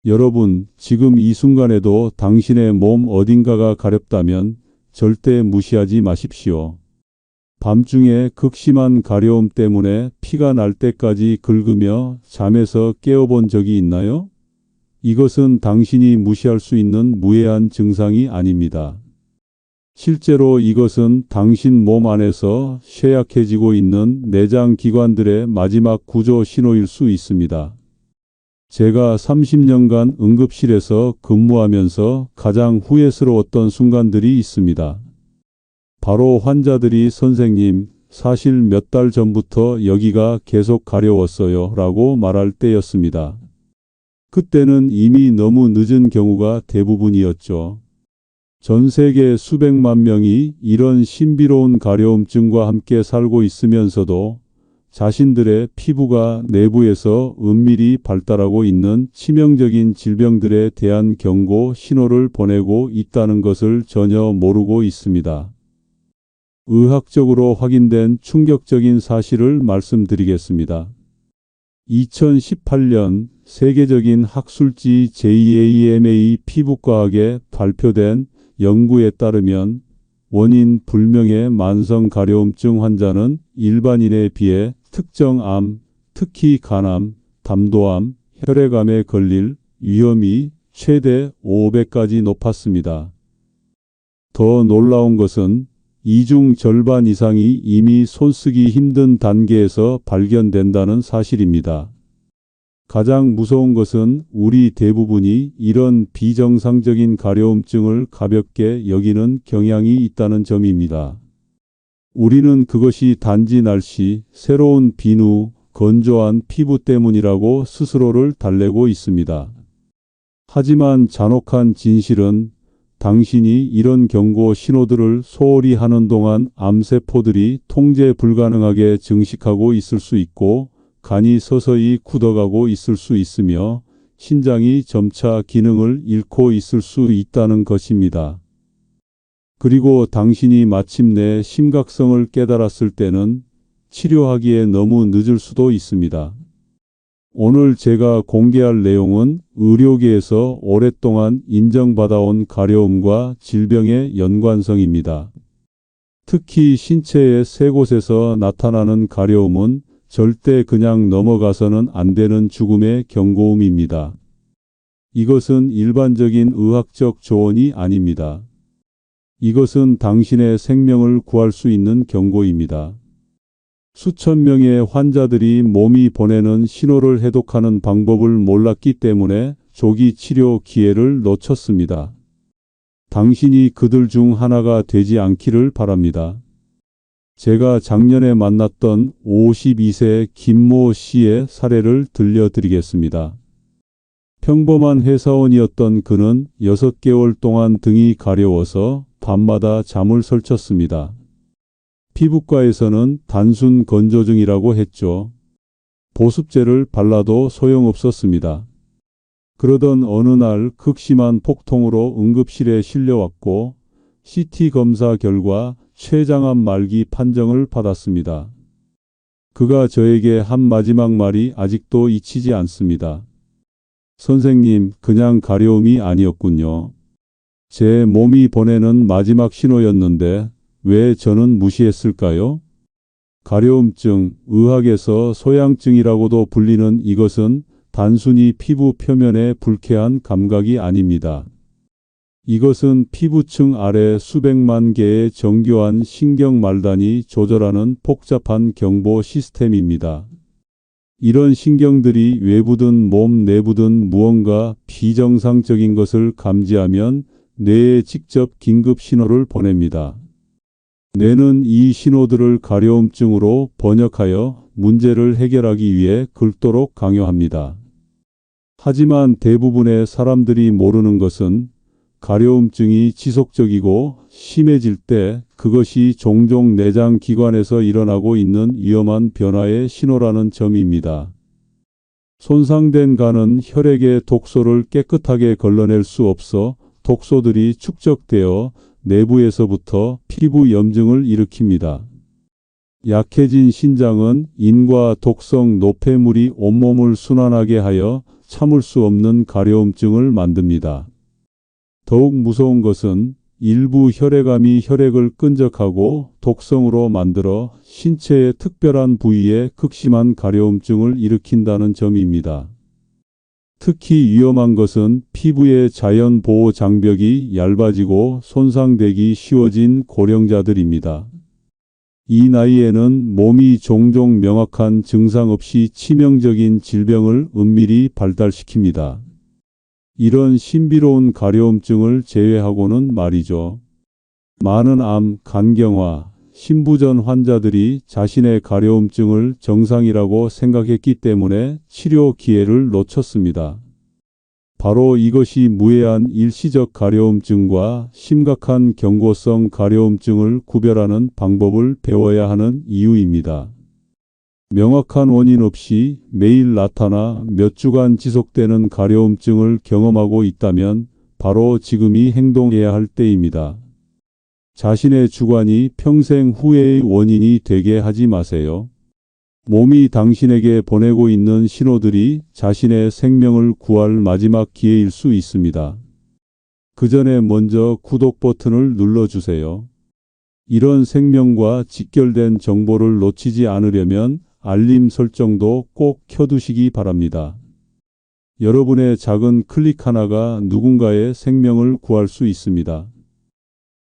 여러분, 지금 이 순간에도 당신의 몸 어딘가가 가렵다면 절대 무시하지 마십시오. 밤중에 극심한 가려움 때문에 피가 날 때까지 긁으며 잠에서 깨어본 적이 있나요? 이것은 당신이 무시할 수 있는 무해한 증상이 아닙니다. 실제로 이것은 당신 몸 안에서 쇠약해지고 있는 내장 기관들의 마지막 구조 신호일 수 있습니다. 제가 30년간 응급실에서 근무하면서 가장 후회스러웠던 순간들이 있습니다. 바로 환자들이 선생님, 사실 몇 달 전부터 여기가 계속 가려웠어요 라고 말할 때였습니다. 그때는 이미 너무 늦은 경우가 대부분이었죠. 전 세계 수백만 명이 이런 신비로운 가려움증과 함께 살고 있으면서도 자신들의 피부가 내부에서 은밀히 발달하고 있는 치명적인 질병들에 대한 경고 신호를 보내고 있다는 것을 전혀 모르고 있습니다. 의학적으로 확인된 충격적인 사실을 말씀드리겠습니다. 2018년 세계적인 학술지 JAMA 피부과학에 발표된 연구에 따르면 원인 불명의 만성 가려움증 환자는 일반인에 비해 특정 암, 특히 간암, 담도암, 혈액암에 걸릴 위험이 최대 5배까지 높았습니다. 더 놀라운 것은 이 중 절반 이상이 이미 손쓰기 힘든 단계에서 발견된다는 사실입니다. 가장 무서운 것은 우리 대부분이 이런 비정상적인 가려움증을 가볍게 여기는 경향이 있다는 점입니다. 우리는 그것이 단지 날씨, 새로운 비누, 건조한 피부 때문이라고 스스로를 달래고 있습니다. 하지만 잔혹한 진실은 당신이 이런 경고 신호들을 소홀히 하는 동안 암세포들이 통제 불가능하게 증식하고 있을 수 있고 간이 서서히 굳어가고 있을 수 있으며 신장이 점차 기능을 잃고 있을 수 있다는 것입니다. 그리고 당신이 마침내 심각성을 깨달았을 때는 치료하기에 너무 늦을 수도 있습니다. 오늘 제가 공개할 내용은 의료계에서 오랫동안 인정받아온 가려움과 질병의 연관성입니다. 특히 신체의 세 곳에서 나타나는 가려움은 절대 그냥 넘어가서는 안 되는 죽음의 경고음입니다. 이것은 일반적인 의학적 조언이 아닙니다. 이것은 당신의 생명을 구할 수 있는 경고입니다. 수천 명의 환자들이 몸이 보내는 신호를 해독하는 방법을 몰랐기 때문에 조기 치료 기회를 놓쳤습니다. 당신이 그들 중 하나가 되지 않기를 바랍니다. 제가 작년에 만났던 52세 김모 씨의 사례를 들려드리겠습니다. 평범한 회사원이었던 그는 6개월 동안 등이 가려워서 밤마다 잠을 설쳤습니다. 피부과에서는 단순 건조증이라고 했죠. 보습제를 발라도 소용없었습니다. 그러던 어느 날 극심한 폭통으로 응급실에 실려왔고 CT 검사 결과 췌장암 말기 판정을 받았습니다. 그가 저에게 한 마지막 말이 아직도 잊히지 않습니다. 선생님, 그냥 가려움이 아니었군요. 제 몸이 보내는 마지막 신호였는데 왜 저는 무시했을까요? 가려움증, 의학에서 소양증이라고도 불리는 이것은 단순히 피부 표면의 불쾌한 감각이 아닙니다. 이것은 피부층 아래 수백만 개의 정교한 신경 말단이 조절하는 복잡한 경보 시스템입니다. 이런 신경들이 외부든 몸 내부든 무언가 비정상적인 것을 감지하면 뇌에 직접 긴급 신호를 보냅니다. 뇌는 이 신호들을 가려움증으로 번역하여 문제를 해결하기 위해 긁도록 강요합니다. 하지만 대부분의 사람들이 모르는 것은 가려움증이 지속적이고 심해질 때 그것이 종종 내장 기관에서 일어나고 있는 위험한 변화의 신호라는 점입니다. 손상된 간은 혈액의 독소를 깨끗하게 걸러낼 수 없어 독소들이 축적되어 내부에서부터 피부 염증을 일으킵니다. 약해진 신장은 인과 독성 노폐물이 온몸을 순환하게 하여 참을 수 없는 가려움증을 만듭니다. 더욱 무서운 것은 일부 혈액암이 혈액을 끈적하고 독성으로 만들어 신체의 특별한 부위에 극심한 가려움증을 일으킨다는 점입니다. 특히 위험한 것은 피부의 자연 보호 장벽이 얇아지고 손상되기 쉬워진 고령자들입니다. 이 나이에는 몸이 종종 명확한 증상 없이 치명적인 질병을 은밀히 발달시킵니다. 이런 신비로운 가려움증을 제외하고는 말이죠. 많은 암, 간경화, 신부전 환자들이 자신의 가려움증을 정상이라고 생각했기 때문에 치료 기회를 놓쳤습니다. 바로 이것이 무해한 일시적 가려움증과 심각한 경고성 가려움증을 구별하는 방법을 배워야 하는 이유입니다. 명확한 원인 없이 매일 나타나 몇 주간 지속되는 가려움증을 경험하고 있다면 바로 지금이 행동해야 할 때입니다. 자신의 주관이 평생 후회의 원인이 되게 하지 마세요. 몸이 당신에게 보내고 있는 신호들이 자신의 생명을 구할 마지막 기회일 수 있습니다. 그 전에 먼저 구독 버튼을 눌러주세요. 이런 생명과 직결된 정보를 놓치지 않으려면 알림 설정도 꼭 켜두시기 바랍니다. 여러분의 작은 클릭 하나가 누군가의 생명을 구할 수 있습니다.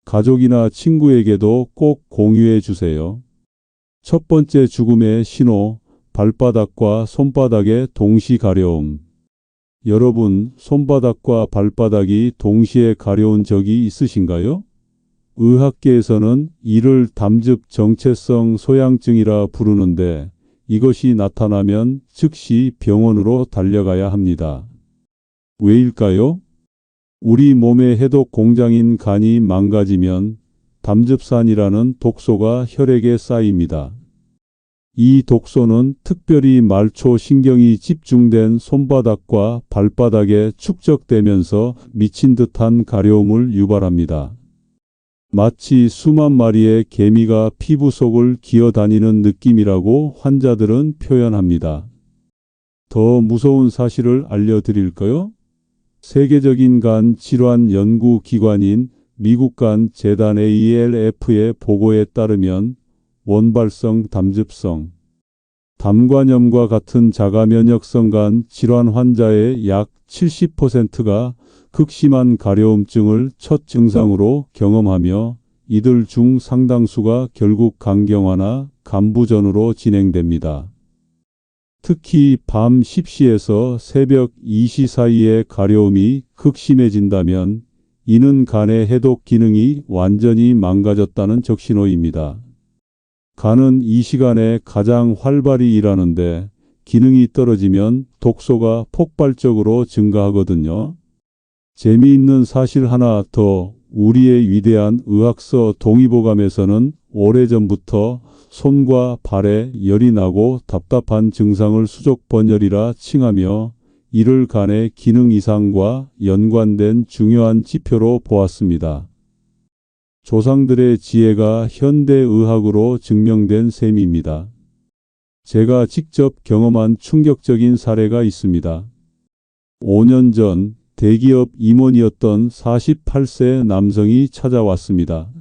가족이나 친구에게도 꼭 공유해 주세요. 첫 번째 죽음의 신호, 발바닥과 손바닥의 동시 가려움. 여러분, 손바닥과 발바닥이 동시에 가려운 적이 있으신가요? 의학계에서는 이를 담즙 정체성 소양증이라 부르는데 이것이 나타나면 즉시 병원으로 달려가야 합니다. 왜일까요? 우리 몸의 해독 공장인 간이 망가지면 담즙산이라는 독소가 혈액에 쌓입니다. 이 독소는 특별히 말초 신경이 집중된 손바닥과 발바닥에 축적되면서 미친 듯한 가려움을 유발합니다. 마치 수만 마리의 개미가 피부 속을 기어다니는 느낌이라고 환자들은 표현합니다. 더 무서운 사실을 알려드릴까요? 세계적인 간 질환 연구 기관인 미국 간 재단 ALF의 보고에 따르면 원발성 담즙성, 담관염과 같은 자가면역성 간 질환 환자의 약 70%가 극심한 가려움증을 첫 증상으로 경험하며 이들 중 상당수가 결국 간경화나 간부전으로 진행됩니다. 특히 밤 10시에서 새벽 2시 사이에 가려움이 극심해진다면 이는 간의 해독 기능이 완전히 망가졌다는 적신호입니다. 간은 이 시간에 가장 활발히 일하는데 기능이 떨어지면 독소가 폭발적으로 증가하거든요. 재미있는 사실 하나 더, 우리의 위대한 의학서 동의보감에서는 오래전부터 손과 발에 열이 나고 답답한 증상을 수족 번열이라 칭하며 이를 간의 기능 이상과 연관된 중요한 지표로 보았습니다. 조상들의 지혜가 현대의학으로 증명된 셈입니다. 제가 직접 경험한 충격적인 사례가 있습니다. 5년 전 대기업 임원이었던 48세 남성이 찾아왔습니다.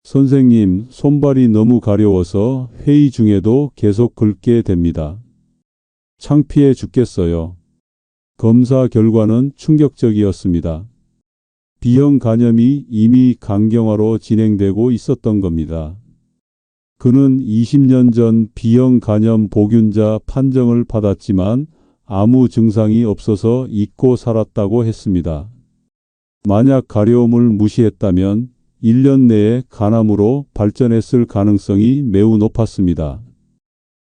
선생님, 손발이 너무 가려워서 회의 중에도 계속 긁게 됩니다. 창피해 죽겠어요. 검사 결과는 충격적이었습니다. B형 간염이 이미 간경화로 진행되고 있었던 겁니다. 그는 20년 전 B형 간염 보균자 판정을 받았지만 아무 증상이 없어서 잊고 살았다고 했습니다. 만약 가려움을 무시했다면 1년 내에 간암으로 발전했을 가능성이 매우 높았습니다.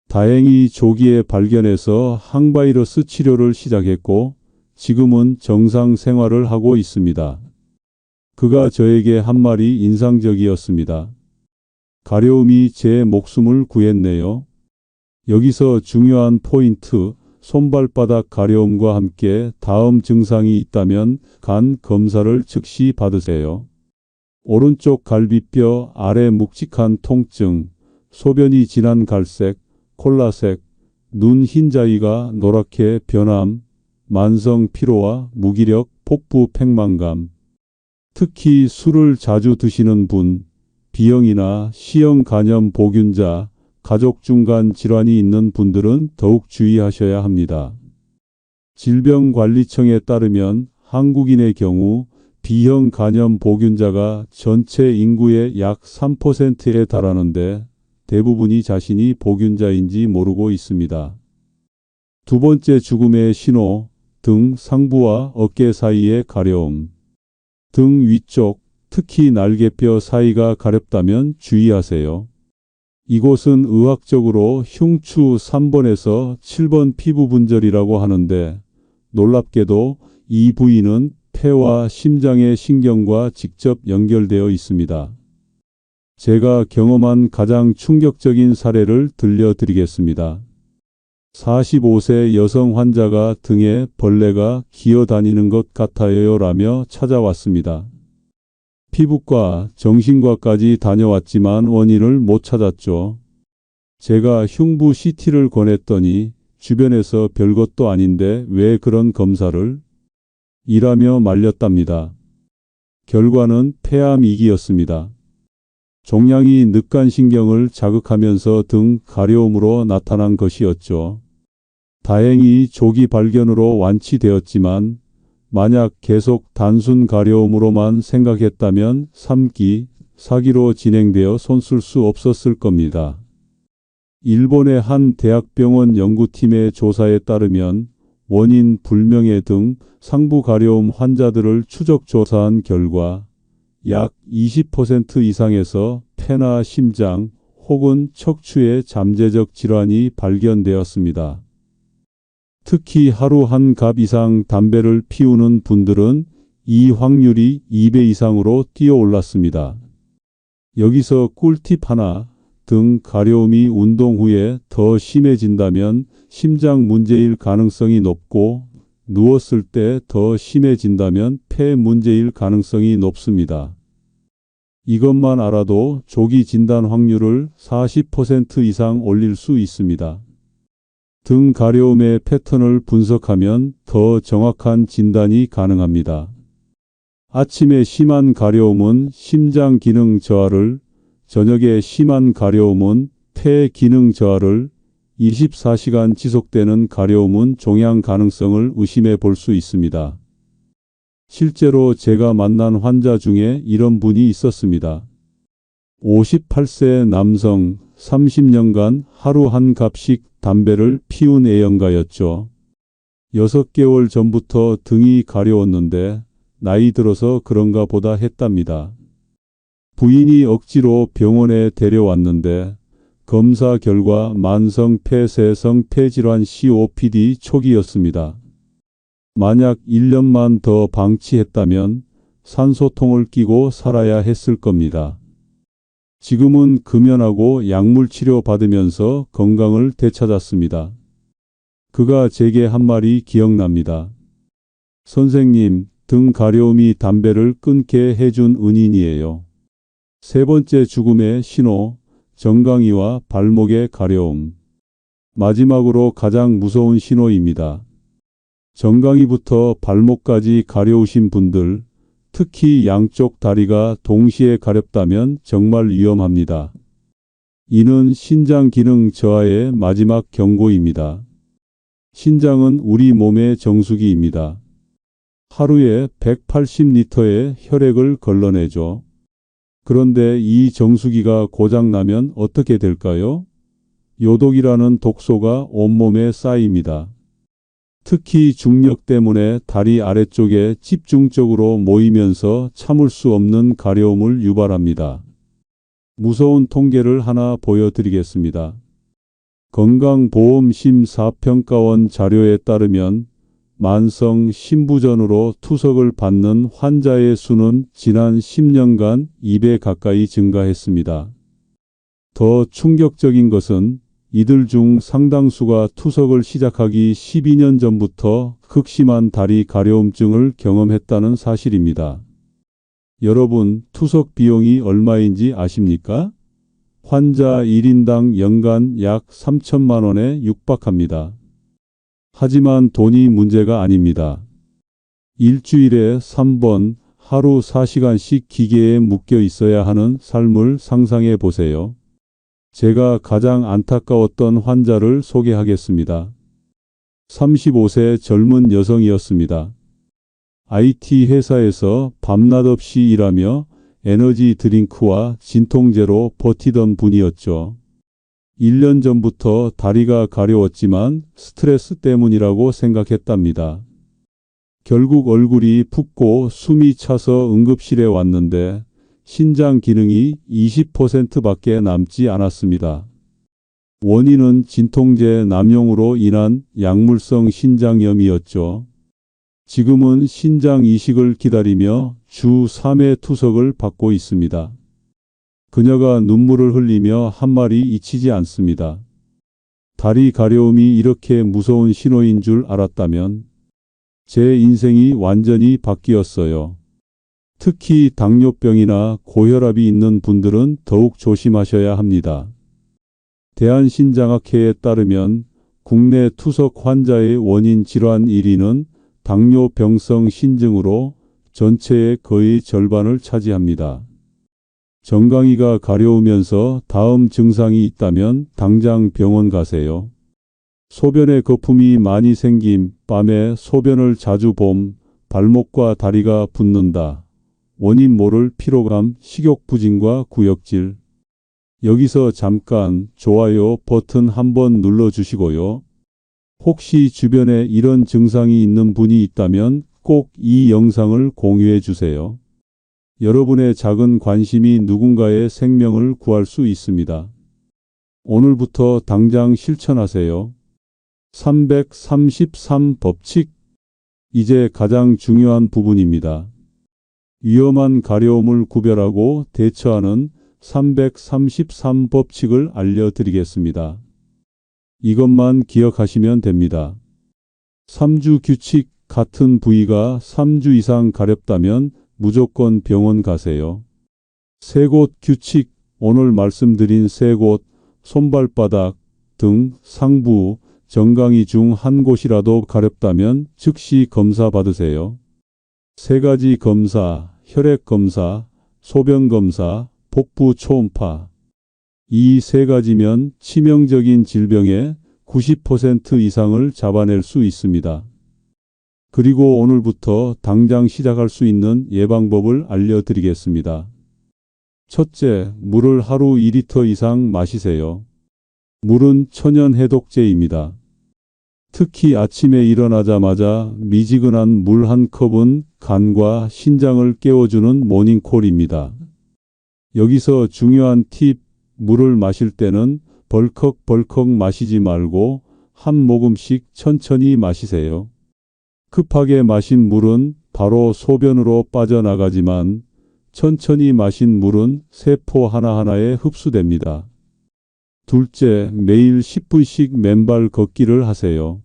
다행히 조기에 발견해서 항바이러스 치료를 시작했고 지금은 정상 생활을 하고 있습니다. 그가 저에게 한 말이 인상적이었습니다. 가려움이 제 목숨을 구했네요. 여기서 중요한 포인트, 손발바닥 가려움과 함께 다음 증상이 있다면 간 검사를 즉시 받으세요. 오른쪽 갈비뼈 아래 묵직한 통증, 소변이 진한 갈색, 콜라색, 눈 흰자위가 노랗게 변함, 만성 피로와 무기력, 복부 팽만감. 특히 술을 자주 드시는 분, B형이나 C형 간염 보균자, 가족 중 간 질환이 있는 분들은 더욱 주의하셔야 합니다. 질병관리청에 따르면 한국인의 경우 B형 간염 보균자가 전체 인구의 약 3%에 달하는데 대부분이 자신이 보균자인지 모르고 있습니다. 두 번째 죽음의 신호, 등 상부와 어깨 사이의 가려움. 등 위쪽, 특히 날개뼈 사이가 가렵다면 주의하세요. 이곳은 의학적으로 흉추 3번에서 7번 피부 분절이라고 하는데 놀랍게도 이 부위는 폐와 심장의 신경과 직접 연결되어 있습니다. 제가 경험한 가장 충격적인 사례를 들려드리겠습니다. 45세 여성 환자가 등에 벌레가 기어다니는 것 같아요 라며 찾아왔습니다. 피부과, 정신과까지 다녀왔지만 원인을 못 찾았죠. 제가 흉부 CT를 권했더니 주변에서 별것도 아닌데 왜 그런 검사를? 이라며 말렸답니다. 결과는 폐암2기였습니다. 종양이 늑간신경을 자극하면서 등 가려움으로 나타난 것이었죠. 다행히 조기 발견으로 완치되었지만 만약 계속 단순 가려움으로만 생각했다면 3기, 4기로 진행되어 손쓸 수 없었을 겁니다. 일본의 한 대학병원 연구팀의 조사에 따르면 원인 불명의 등 상부 가려움 환자들을 추적 조사한 결과 약 20% 이상에서 폐나 심장 혹은 척추의 잠재적 질환이 발견되었습니다. 특히 하루 한 갑 이상 담배를 피우는 분들은 이 확률이 2배 이상으로 뛰어올랐습니다. 여기서 꿀팁 하나, 등 가려움이 운동 후에 더 심해진다면 심장 문제일 가능성이 높고 누웠을 때 더 심해진다면 폐 문제일 가능성이 높습니다. 이것만 알아도 조기 진단 확률을 40% 이상 올릴 수 있습니다. 등 가려움의 패턴을 분석하면 더 정확한 진단이 가능합니다. 아침에 심한 가려움은 심장 기능 저하를, 저녁에 심한 가려움은 폐 기능 저하를, 24시간 지속되는 가려움은 종양 가능성을 의심해 볼 수 있습니다. 실제로 제가 만난 환자 중에 이런 분이 있었습니다. 58세 남성, 30년간 하루 한 갑씩 담배를 피운 애연가였죠. 6개월 전부터 등이 가려웠는데 나이 들어서 그런가 보다 했답니다. 부인이 억지로 병원에 데려왔는데 검사 결과 만성 폐쇄성 폐질환 COPD 초기였습니다. 만약 1년만 더 방치했다면 산소통을 끼고 살아야 했을 겁니다. 지금은 금연하고 약물 치료 받으면서 건강을 되찾았습니다. 그가 제게 한 말이 기억납니다. 선생님, 등 가려움이 담배를 끊게 해준 은인이에요. 세 번째 죽음의 신호, 정강이와 발목의 가려움. 마지막으로 가장 무서운 신호입니다. 정강이부터 발목까지 가려우신 분들, 특히 양쪽 다리가 동시에 가렵다면 정말 위험합니다. 이는 신장 기능 저하의 마지막 경고입니다. 신장은 우리 몸의 정수기입니다. 하루에 180리터의 혈액을 걸러내죠. 그런데 이 정수기가 고장나면 어떻게 될까요? 요독이라는 독소가 온몸에 쌓입니다. 특히 중력 때문에 다리 아래쪽에 집중적으로 모이면서 참을 수 없는 가려움을 유발합니다. 무서운 통계를 하나 보여드리겠습니다. 건강보험심사평가원 자료에 따르면 만성 신부전으로 투석을 받는 환자의 수는 지난 10년간 2배 가까이 증가했습니다. 더 충격적인 것은 이들 중 상당수가 투석을 시작하기 12년 전부터 극심한 다리 가려움증을 경험했다는 사실입니다. 여러분, 투석 비용이 얼마인지 아십니까? 환자 1인당 연간 약 3천만 원에 육박합니다. 하지만 돈이 문제가 아닙니다. 일주일에 3번 하루 4시간씩 기계에 묶여 있어야 하는 삶을 상상해 보세요. 제가 가장 안타까웠던 환자를 소개하겠습니다. 35세 젊은 여성이었습니다. IT 회사에서 밤낮 없이 일하며 에너지 드링크와 진통제로 버티던 분이었죠. 1년 전부터 다리가 가려웠지만 스트레스 때문이라고 생각했답니다. 결국 얼굴이 붓고 숨이 차서 응급실에 왔는데 신장 기능이 20%밖에 남지 않았습니다. 원인은 진통제 남용으로 인한 약물성 신장염이었죠. 지금은 신장 이식을 기다리며 주 3회 투석을 받고 있습니다. 그녀가 눈물을 흘리며 한 말이 잊히지 않습니다. 다리 가려움이 이렇게 무서운 신호인 줄 알았다면 제 인생이 완전히 바뀌었어요. 특히 당뇨병이나 고혈압이 있는 분들은 더욱 조심하셔야 합니다. 대한신장학회에 따르면 국내 투석 환자의 원인 질환 1위는 당뇨병성 신증으로 전체의 거의 절반을 차지합니다. 정강이가 가려우면서 다음 증상이 있다면 당장 병원 가세요. 소변에 거품이 많이 생김, 밤에 소변을 자주 봄, 발목과 다리가 붓는다. 원인 모를 피로감, 식욕부진과 구역질. 여기서 잠깐 좋아요 버튼 한번 눌러주시고요. 혹시 주변에 이런 증상이 있는 분이 있다면 꼭 이 영상을 공유해 주세요. 여러분의 작은 관심이 누군가의 생명을 구할 수 있습니다. 오늘부터 당장 실천하세요. 333 법칙. 이제 가장 중요한 부분입니다. 위험한 가려움을 구별하고 대처하는 333 법칙을 알려드리겠습니다. 이것만 기억하시면 됩니다. 3주 규칙. 같은 부위가 3주 이상 가렵다면 무조건 병원 가세요. 3곳 규칙. 오늘 말씀드린 3곳, 손발바닥, 등, 상부, 정강이 중 한 곳이라도 가렵다면 즉시 검사 받으세요. 3가지 검사, 혈액 검사, 소변 검사, 복부 초음파. 이 3가지면 치명적인 질병의 90% 이상을 잡아낼 수 있습니다. 그리고 오늘부터 당장 시작할 수 있는 예방법을 알려드리겠습니다. 첫째, 물을 하루 2리터 이상 마시세요. 물은 천연 해독제입니다. 특히 아침에 일어나자마자 미지근한 물 한 컵은 간과 신장을 깨워주는 모닝콜입니다. 여기서 중요한 팁, 물을 마실 때는 벌컥벌컥 마시지 말고 한 모금씩 천천히 마시세요. 급하게 마신 물은 바로 소변으로 빠져나가지만 천천히 마신 물은 세포 하나하나에 흡수됩니다. 둘째, 매일 10분씩 맨발 걷기를 하세요.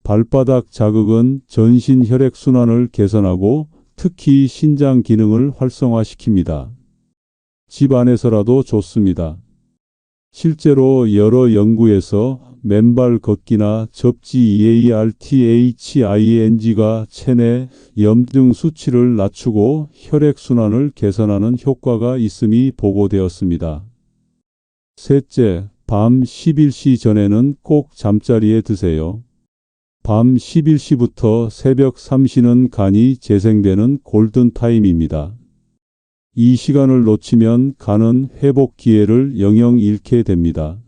발바닥 자극은 전신 혈액순환을 개선하고 특히 신장 기능을 활성화시킵니다. 집 안에서라도 좋습니다. 실제로 여러 연구에서 맨발 걷기나 접지 EARTHING가 체내 염증 수치를 낮추고 혈액순환을 개선하는 효과가 있음이 보고되었습니다. 셋째, 밤 11시 전에는 꼭 잠자리에 드세요. 밤 11시부터 새벽 3시는 간이 재생되는 골든타임입니다. 이 시간을 놓치면 간은 회복 기회를 영영 잃게 됩니다.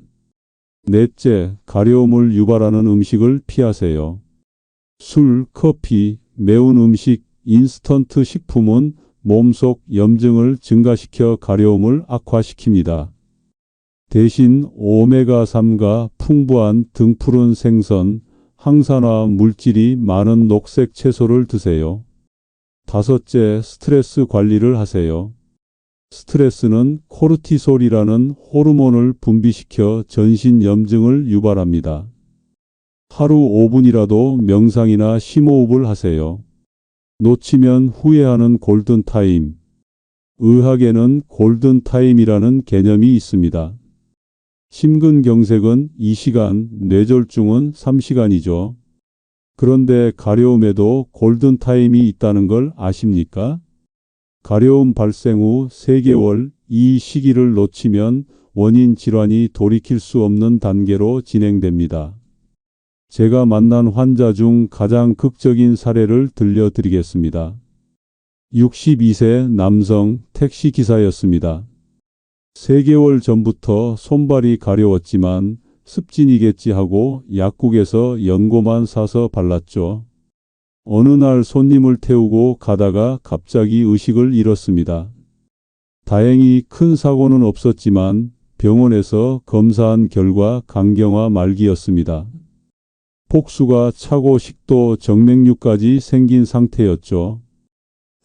넷째, 가려움을 유발하는 음식을 피하세요. 술, 커피, 매운 음식, 인스턴트 식품은 몸속 염증을 증가시켜 가려움을 악화시킵니다. 대신 오메가3가 풍부한 등푸른 생선, 항산화 물질이 많은 녹색 채소를 드세요. 다섯째, 스트레스 관리를 하세요. 스트레스는 코르티솔이라는 호르몬을 분비시켜 전신 염증을 유발합니다. 하루 5분이라도 명상이나 심호흡을 하세요. 놓치면 후회하는 골든타임. 의학에는 골든타임이라는 개념이 있습니다. 심근경색은 2시간, 뇌졸중은 3시간이죠. 그런데 가려움에도 골든타임이 있다는 걸 아십니까? 가려움 발생 후 3개월, 이 시기를 놓치면 원인 질환이 돌이킬 수 없는 단계로 진행됩니다. 제가 만난 환자 중 가장 극적인 사례를 들려드리겠습니다. 62세 남성 택시기사였습니다. 3개월 전부터 손발이 가려웠지만 습진이겠지 하고 약국에서 연고만 사서 발랐죠. 어느 날 손님을 태우고 가다가 갑자기 의식을 잃었습니다. 다행히 큰 사고는 없었지만 병원에서 검사한 결과 간경화 말기였습니다. 폭수가 차고 식도 정맥류까지 생긴 상태였죠.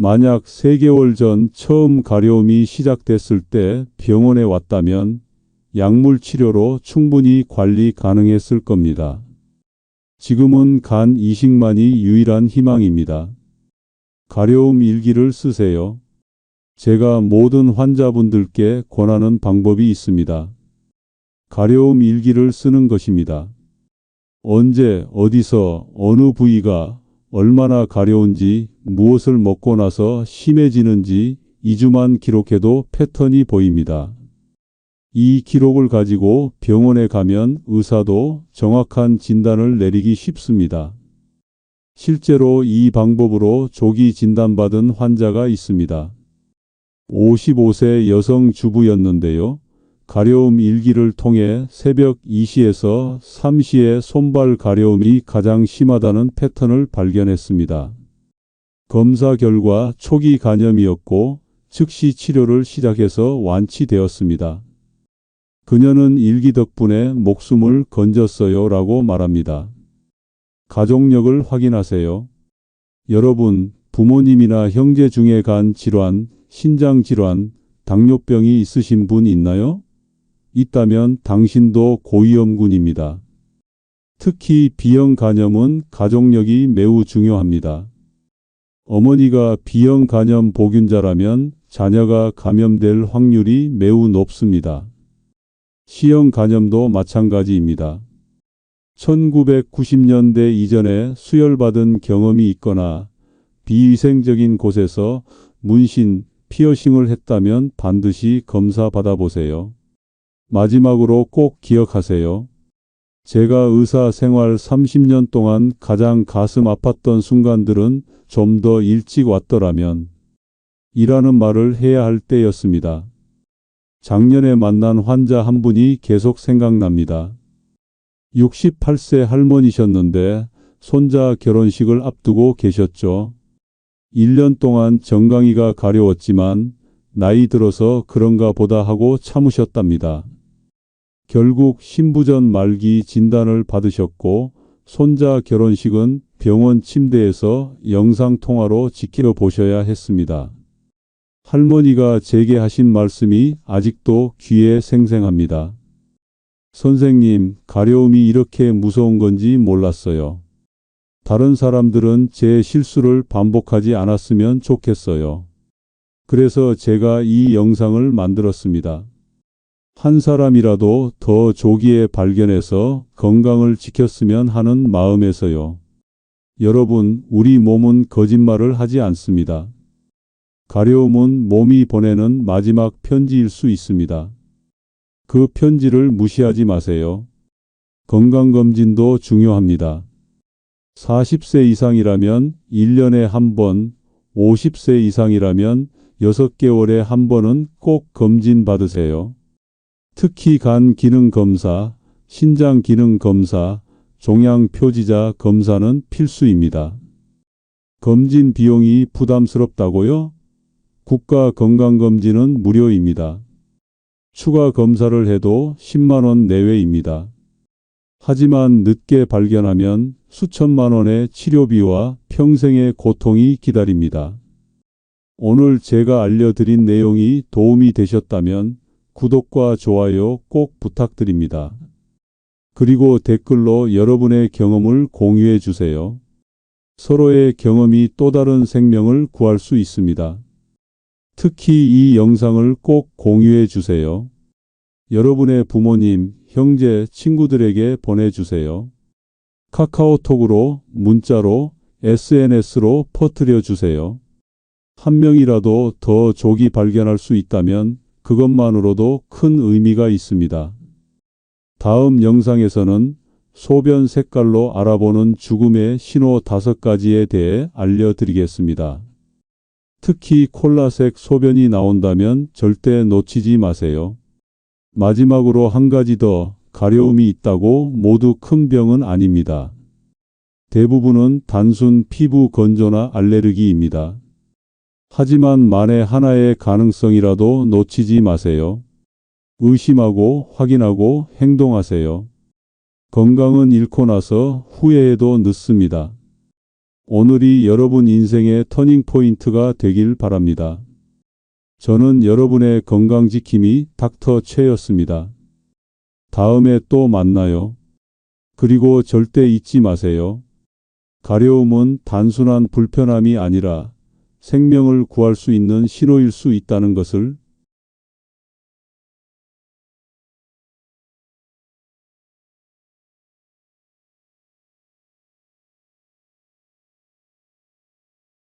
만약 3개월 전 처음 가려움이 시작됐을 때 병원에 왔다면 약물 치료로 충분히 관리 가능했을 겁니다. 지금은 간 이식만이 유일한 희망입니다. 가려움 일기를 쓰세요. 제가 모든 환자분들께 권하는 방법이 있습니다. 가려움 일기를 쓰는 것입니다. 언제, 어디서, 어느 부위가 얼마나 가려운지, 무엇을 먹고 나서 심해지는지 2주만 기록해도 패턴이 보입니다. 이 기록을 가지고 병원에 가면 의사도 정확한 진단을 내리기 쉽습니다. 실제로 이 방법으로 조기 진단받은 환자가 있습니다. 55세 여성 주부였는데요. 가려움 일기를 통해 새벽 2시에서 3시에 손발 가려움이 가장 심하다는 패턴을 발견했습니다. 검사 결과 초기 간염이었고 즉시 치료를 시작해서 완치되었습니다. 그녀는 일기 덕분에 목숨을 건졌어요 라고 말합니다. 가족력을 확인하세요. 여러분, 부모님이나 형제 중에 간 질환, 신장 질환, 당뇨병이 있으신 분 있나요? 있다면 당신도 고위험군입니다. 특히 B형 간염은 가족력이 매우 중요합니다. 어머니가 B형 간염 보균자라면 자녀가 감염될 확률이 매우 높습니다. C형 간염도 마찬가지입니다. 1990년대 이전에 수혈받은 경험이 있거나 비위생적인 곳에서 문신, 피어싱을 했다면 반드시 검사 받아보세요. 마지막으로 꼭 기억하세요. 제가 의사 생활 30년 동안 가장 가슴 아팠던 순간들은 좀 더 일찍 왔더라면 이라는 말을 해야 할 때였습니다. 작년에 만난 환자 한 분이 계속 생각납니다. 68세 할머니셨는데 손자 결혼식을 앞두고 계셨죠. 1년 동안 정강이가 가려웠지만 나이 들어서 그런가 보다 하고 참으셨답니다. 결국 신부전 말기 진단을 받으셨고 손자 결혼식은 병원 침대에서 영상통화로 지켜보셔야 했습니다. 할머니가 제게 하신 말씀이 아직도 귀에 생생합니다. 선생님, 가려움이 이렇게 무서운 건지 몰랐어요. 다른 사람들은 제 실수를 반복하지 않았으면 좋겠어요. 그래서 제가 이 영상을 만들었습니다. 한 사람이라도 더 조기에 발견해서 건강을 지켰으면 하는 마음에서요. 여러분, 우리 몸은 거짓말을 하지 않습니다. 가려움은 몸이 보내는 마지막 편지일 수 있습니다. 그 편지를 무시하지 마세요. 건강검진도 중요합니다. 40세 이상이라면 1년에 한 번, 50세 이상이라면 6개월에 한 번은 꼭 검진 받으세요. 특히 간 기능 검사, 신장 기능 검사, 종양 표지자 검사는 필수입니다. 검진 비용이 부담스럽다고요? 국가건강검진은 무료입니다. 추가 검사를 해도 10만 원 내외입니다. 하지만 늦게 발견하면 수천만 원의 치료비와 평생의 고통이 기다립니다. 오늘 제가 알려드린 내용이 도움이 되셨다면 구독과 좋아요 꼭 부탁드립니다. 그리고 댓글로 여러분의 경험을 공유해 주세요. 서로의 경험이 또 다른 생명을 구할 수 있습니다. 특히 이 영상을 꼭 공유해 주세요. 여러분의 부모님, 형제, 친구들에게 보내주세요. 카카오톡으로, 문자로, SNS로 퍼뜨려 주세요. 한 명이라도 더 조기 발견할 수 있다면 그것만으로도 큰 의미가 있습니다. 다음 영상에서는 소변 색깔로 알아보는 죽음의 신호 5가지에 대해 알려드리겠습니다. 특히 콜라색 소변이 나온다면 절대 놓치지 마세요. 마지막으로 한 가지 더, 가려움이 있다고 모두 큰 병은 아닙니다. 대부분은 단순 피부 건조나 알레르기입니다. 하지만 만에 하나의 가능성이라도 놓치지 마세요. 의심하고 확인하고 행동하세요. 건강은 잃고 나서 후회해도 늦습니다. 오늘이 여러분 인생의 터닝포인트가 되길 바랍니다. 저는 여러분의 건강지킴이 닥터 최였습니다. 다음에 또 만나요. 그리고 절대 잊지 마세요. 가려움은 단순한 불편함이 아니라 생명을 구할 수 있는 신호일 수 있다는 것을